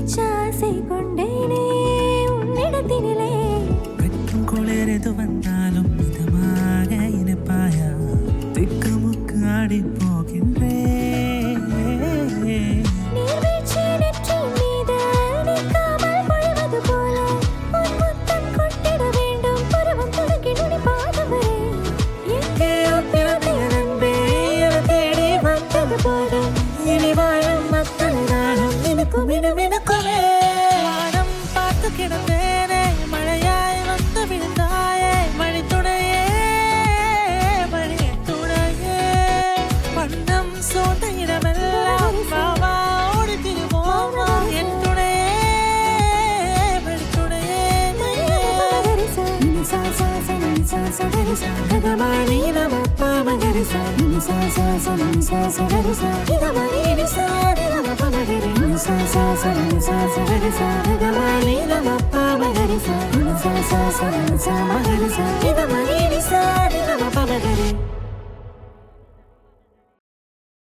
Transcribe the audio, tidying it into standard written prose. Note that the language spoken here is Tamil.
மூச்சாசை கொண்டேனே உன்னிடத்தினிலே வெட்டும் குளிரெது வந்தாலும் மிதமாக இனிப்பாயா திக்குமுக்கு ஆடி போகின்றேன் நீர்வீழ்ச்சி நெற்றி மீது நிற்காமல் பொழிவது போல உன் முத்தம் கொட்டிட வேண்டும் பருவம் தொடங்கி நுனி பாதம் வரை எங்கேயோ பிறந்த நண்பே என தேடி வந்தது போதும் இனி வாழும் மக்கள் நானும் எனக்கும் எனக்குமே வானம் பார்த்து கிடந்தேனே மழையாய் வந்து விழுந்தாயே மணித்துணையே மணிய துணையே வண்ணம் சோர்ந்த இடமெல்லாம் மாமா ஓடி திருவோமா என் துணையே மணித்துணையே Sa